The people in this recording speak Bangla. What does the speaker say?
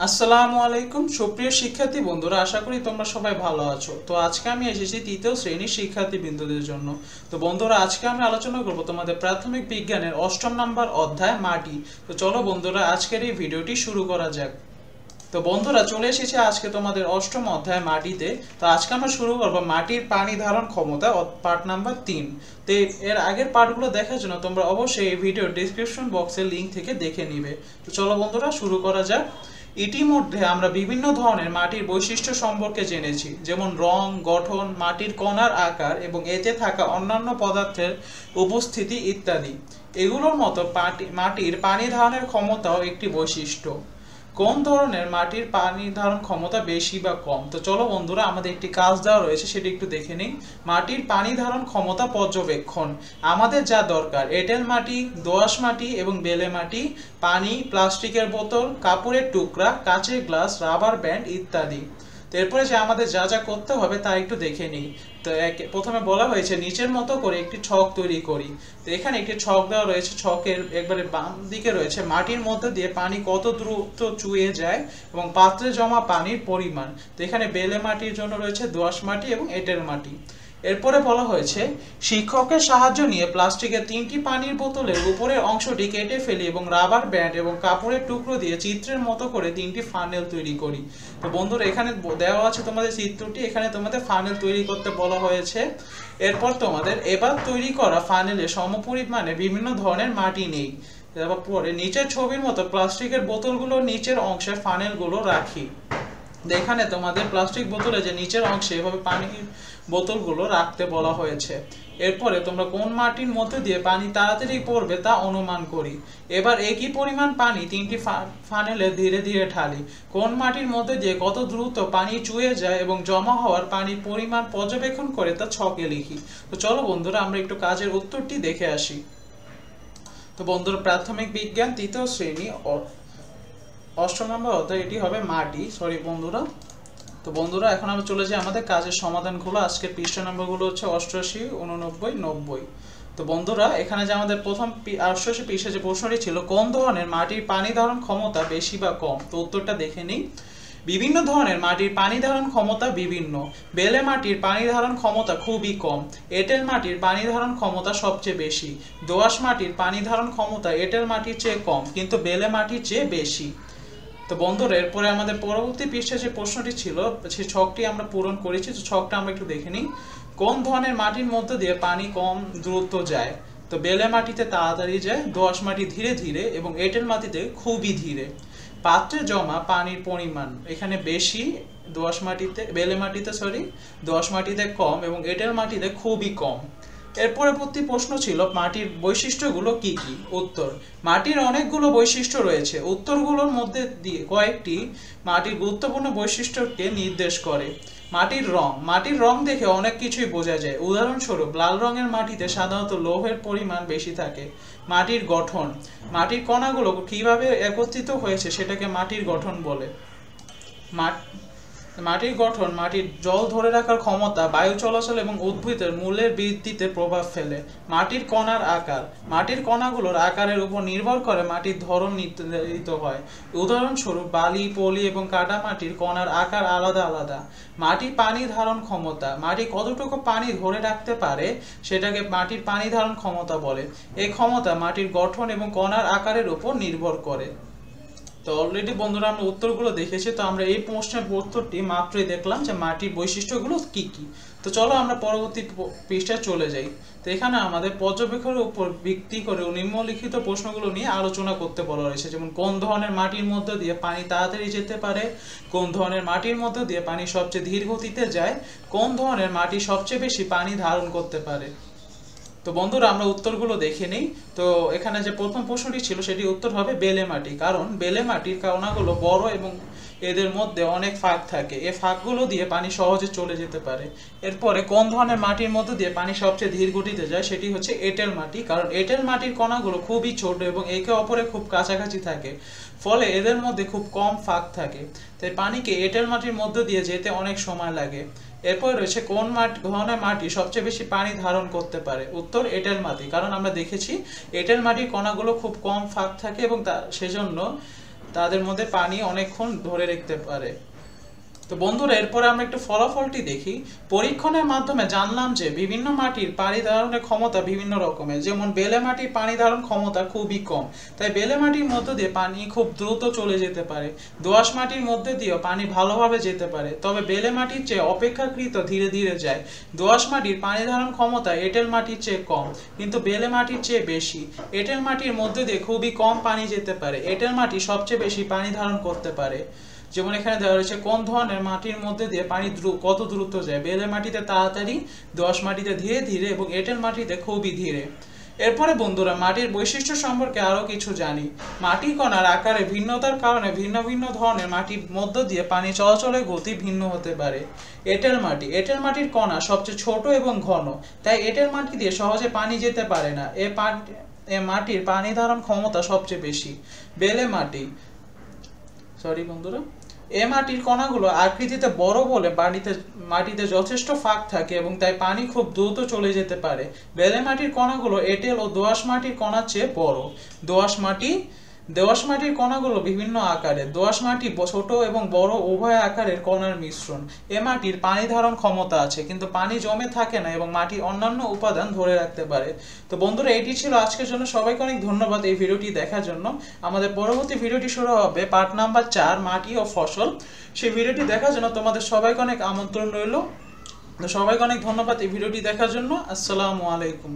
আসসালামু আলাইকুম সুপ্রিয় শিক্ষার্থী বন্ধুরা, আশা করি তোমরা সবাই ভালো আছো। তো আজকে আমি এসেছি তৃতীয় শ্রেণীর শিক্ষার্থী বিন্দুদের জন্য। তো বন্ধুরা, আজকে আমি আলোচনা করব তোমাদের প্রাথমিক বিজ্ঞানের ৮ম নাম্বার অধ্যায় মাটি। তো চলো বন্ধুরা, আজকের এই ভিডিওটি শুরু করা যাক। তো বন্ধুরা, চলে এসেছে আজকে তোমাদের ৮ম অধ্যায় মাটিতে। তো আজকে আমরা শুরু করব মাটির পানি ধারণ ক্ষমতা, পার্ট নাম্বার ৩। তো এর আগের পার্টগুলো দেখার জন্য তোমরা অবশ্যই এই ভিডিওর ডেসক্রিপশন বক্সের লিঙ্ক থেকে দেখে নিবে। তো চলো বন্ধুরা, শুরু করা যাক। ইতিমধ্যে আমরা বিভিন্ন ধরনের মাটির বৈশিষ্ট্য সম্পর্কে জেনেছি, যেমন রং, গঠন, মাটির কণার আকার এবং এতে থাকা অন্যান্য পদার্থের উপস্থিতি ইত্যাদি। এগুলোর মতো মাটির পানি ধারণের ক্ষমতাও একটি বৈশিষ্ট্য। কোন ধরনের মাটির পানি ধারণ ক্ষমতা বেশি বা কম? তো চলো বন্ধুরা, আমাদের একটি কাজ দেওয়া রয়েছে, সেটি একটু দেখে নিই। মাটির পানি ধারণ ক্ষমতা পর্যবেক্ষণ। আমাদের যা দরকার এঁটেল মাটি, দোআঁশ মাটি এবং বেলে মাটি, পানি, প্লাস্টিকের বোতল, কাপড়ের টুকরা, কাঁচের গ্লাস, রাবার ব্যান্ড ইত্যাদি। তো এরপরে যে আমাদের যা যা করতে হবে তা একটু দেখে নিই। তো প্রথমে বলা হয়েছে নিচের মতো করে একটি ছক তৈরি করি। তো এখানে একটি ছক দেওয়া রয়েছে। ছকের একবারে বাম দিকে রয়েছে মাটির মধ্যে দিয়ে পানি কত দ্রুত চুইয়ে যায় এবং পাত্রে জমা পানির পরিমাণ। তো এখানে বেলে মাটির জন্য রয়েছে দোআঁশ মাটি এবং এঁটেল মাটি। এরপরে বলা হয়েছে শিক্ষকের সাহায্য নিয়ে প্লাস্টিকের 3টি পানির বোতলের উপরের অংশটি কেটে ফেলি এবং রাবার ব্যান্ড এবং কাপড়ের টুকরো দিয়ে চিত্রের মতো করে 3টি ফানেল তৈরি করি। তো বন্ধুরা, এখানে দেওয়া আছে তোমাদের চিত্রটি, এখানে তোমাদের ফানেল তৈরি করতে বলা হয়েছে। এরপর তোমাদের এবার তৈরি করা ফানেলে সমপরিমাণে বিভিন্ন ধরনের মাটি নেই। তারপর পরে নিচের ছবির মতো প্লাস্টিকের বোতলগুলোর নিচের অংশে ফানেলগুলো রাখি। এখানে তোমাদের প্লাস্টিক বোতলে যে নিচের অংশে এভাবে পানির বোতলগুলো রাখতে বলা হয়েছে। এরপরে তোমরা কোন মাটির মধ্যে দিয়ে পানি তাড়াতাড়ি পড়বে তা অনুমান করি। এবার একই পরিমাণ পানি 3টি ফানেলে ধীরে ধীরে ঢালি। কোন মাটির মধ্যে দিয়ে কত দ্রুত পানি চুয়ে যায় এবং জমা হওয়ার পানির পরিমাণ পর্যবেক্ষণ করে তা ছকে লিখি। তো চলো বন্ধুরা, আমরা একটু কাজের উত্তরটি দেখে আসি। তো বন্ধুরা, প্রাথমিক বিজ্ঞান তৃতীয় শ্রেণী ৮ম নম্বর অধ্যায়, এটি হবে মাটি। সরি বন্ধুরা। তো বন্ধুরা, এখন আমরা চলে যাই আমাদের কাজের সমাধানগুলো। আজকের পৃষ্ঠা নম্বরগুলো হচ্ছে ৮৮, ৮৯, ৯০। তো বন্ধুরা, এখানে যে আমাদের প্রথম ৮৮ পৃষ্ঠায় যে প্রশ্নটি ছিল, কোন ধরনের মাটির পানি ধারণ ক্ষমতা বেশি বা কম? তো উত্তরটা দেখে নিই। বিভিন্ন ধরনের মাটির পানি ধারণ ক্ষমতা বিভিন্ন। বেলে মাটির পানি ধারণ ক্ষমতা খুবই কম। এঁটেল মাটির পানি ধারণ ক্ষমতা সবচেয়ে বেশি। দোআঁশ মাটির পানি ধারণ ক্ষমতা এঁটেল মাটির চেয়ে কম, কিন্তু বেলে মাটির চেয়ে বেশি। তো বন্ধুরা, এরপরে আমাদের পরবর্তী পৃষ্ঠায় যে প্রশ্নটি ছিল, সেই ছকটি আমরা পূরণ করেছি। তো ছকটা আমরা একটু দেখে নিই। কোন ধরনের মাটির মধ্যে দিয়ে পানি কম দ্রুত যায়? তো বেলে মাটিতে তাড়াতাড়ি যায়, দোআঁশ মাটি ধীরে ধীরে এবং এঁটেল মাটিতে খুবই ধীরে। পাত্রে জমা পানির পরিমাণ এখানে বেশি, দোআঁশ মাটিতে কম এবং এঁটেল মাটিতে খুবই কম। এর পরবর্তী প্রশ্ন ছিল মাটির বৈশিষ্ট্যগুলো কি কি? উত্তর: মাটির অনেকগুলো বৈশিষ্ট্য রয়েছে। উত্তরগুলোর মধ্যে দিয়ে কয়েকটি মাটির গুরুত্বপূর্ণ বৈশিষ্ট্যকে নির্দেশ করে। মাটির রং দেখে অনেক কিছুই বোঝা যায়। উদাহরণস্বরূপ, লাল রঙের মাটিতে সাধারণত লৌহের পরিমাণ বেশি থাকে। মাটির গঠন: মাটির কণাগুলো কিভাবে একত্রিত হয়েছে সেটাকে মাটির গঠন বলে। মাটির গঠন মাটির জল ধরে রাখার ক্ষমতা, বায়ু চলাচল এবং উদ্ভিদের মূলের বৃদ্ধিতে প্রভাব ফেলে। মাটির কণার আকার: মাটির কণাগুলোর আকারের উপর নির্ভর করে মাটির ধরন নির্ধারিত হয়। উদাহরণস্বরূপ, বালি, পলি এবং কাদা মাটির কণার আকার আলাদা আলাদা। মাটির পানি ধারণ ক্ষমতা: মাটি কতটুকু পানি ধরে রাখতে পারে সেটাকে মাটির পানি ধারণ ক্ষমতা বলে। এই ক্ষমতা মাটির গঠন এবং কণার আকারের উপর নির্ভর করে। তো অলরেডি বন্ধুরা, আমরা উত্তরগুলো দেখেছি। তো আমরা এই প্রশ্নের উত্তরটি মাত্রই দেখলাম যে মাটির বৈশিষ্ট্যগুলো কি কি। তো চলো আমরা পরবর্তী পৃষ্ঠায় চলে যাই। তো এখানে আমাদের পর্যবেক্ষণের উপর ভিত্তি করে নিম্নলিখিত প্রশ্নগুলো নিয়ে আলোচনা করতে বলা হয়েছে, যেমন কোন ধরনের মাটির মধ্য দিয়ে পানি তাড়াতাড়ি যেতে পারে, কোন ধরনের মাটির মধ্য দিয়ে পানি সবচেয়ে ধীর গতিতে যায়, কোন ধরনের মাটি সবচেয়ে বেশি পানি ধারণ করতে পারে। তো বন্ধুরা, আমরা উত্তরগুলো দেখে নিই। তো এখানে যে প্রথম প্রশ্নটি ছিল সেটি উত্তর হবে বেলে মাটি, কারণ বেলে মাটির কণাগুলো বড় এবং এদের মধ্যে অনেক ফাঁক থাকে। এই ফাঁকগুলো দিয়ে পানি সহজে চলে যেতে পারে। এরপরে কোন ধরনের মাটির মধ্যে দিয়ে পানি সবচেয়ে ধীর গতিতে যায়, সেটি হচ্ছে এঁটেল মাটি, কারণ এঁটেল মাটির কণাগুলো খুবই ছোট এবং একে অপরে খুব কাছাকাছি থাকে, ফলে এদের মধ্যে খুব কম ফাঁক থাকে। তাই পানিকে এঁটেল মাটির মধ্য দিয়ে যেতে অনেক সময় লাগে। এরপর রয়েছে কোন ধরনের মাটি সবচেয়ে বেশি পানি ধারণ করতে পারে? উত্তর: এঁটেল মাটি, কারণ আমরা দেখেছি এঁটেল মাটির কণাগুলো খুব কম ফাঁক থাকে এবং সেজন্য তাদের মধ্যে পানি অনেকক্ষণ ধরে রাখতে পারে। তো বন্ধুরা এরপরে আমরা একটু ফলাফলটি দেখি। পরীক্ষণের মাধ্যমে জানলাম যে বিভিন্ন মাটির পানি ধারণের ক্ষমতা বিভিন্ন রকমের। যেমন বেলে মাটির পানি ধারণ ক্ষমতা খুবই কম, তাই বেলে মাটির মধ্য দিয়ে পানি খুব দ্রুত চলে যেতে পারে। দোআঁশ মাটির মধ্যে দিয়েও পানি ভালোভাবে যেতে পারে, তবে বেলে মাটির চেয়ে অপেক্ষাকৃত ধীরে ধীরে যায়। দোআঁশ মাটির পানি ধারণ ক্ষমতা এঁটেল মাটির চেয়ে কম, কিন্তু বেলে মাটির চেয়ে বেশি। এঁটেল মাটির মধ্যে দিয়ে খুবই কম পানি যেতে পারে। এঁটেল মাটি সবচেয়ে বেশি পানি ধারণ করতে পারে। যেমন এখানে দেওয়া রয়েছে কোন ধরনের মাটির মধ্যে দিয়ে পানি কত দ্রুত যায়। বেলে মাটিতে তাড়াতাড়ি, দোআঁশ মাটিতে ধীরে ধীরে এবং এঁটেল মাটিতে খুবই ধীরে। এরপরে বন্ধুরা মাটির বৈশিষ্ট্য সম্পর্কে আরো কিছু জানি। মাটি কণার আকারে ভিন্নতার কারণে ভিন্ন ভিন্ন ধরনের মাটির মধ্য দিয়ে পানি চলাচলের গতি ভিন্ন হতে পারে। এঁটেল মাটি, এঁটেল মাটির কণা সবচেয়ে ছোট এবং ঘন, তাই এঁটেল মাটি দিয়ে সহজে পানি যেতে পারে না। এ মাটির পানি ধারণ ক্ষমতা সবচেয়ে বেশি। বেলে মাটি, বন্ধুরা, এ মাটির কণাগুলো আকৃতিতে বড় বলে মাটিতে যথেষ্ট ফাঁক থাকে এবং তাই পানি খুব দ্রুত চলে যেতে পারে। বেলে মাটির কণাগুলো এঁটেল ও দোআঁশ মাটির কণার চেয়ে বড়। দোআঁশ মাটির কণাগুলো বিভিন্ন আকারের। দোআঁশ মাটি ছোট এবং বড় উভয় আকারের কণার মিশ্রণ। এ মাটির পানি ধারণ ক্ষমতা আছে, কিন্তু পানি জমে থাকে না এবং মাটি অন্যান্য উপাদান ধরে রাখতে পারে। তো বন্ধুরা এটি ছিল আজকের জন্য। সবাইকে অনেক ধন্যবাদ এই ভিডিওটি দেখার জন্য। আমাদের পরবর্তী ভিডিওটি শুরু হবে পার্ট নাম্বার 4, মাটি ও ফসল। সেই ভিডিওটি দেখার জন্য তোমাদের সবাইকে অনেক আমন্ত্রণ রইল। তো সবাইকে অনেক ধন্যবাদ এই ভিডিওটি দেখার জন্য। আসসালামু আলাইকুম।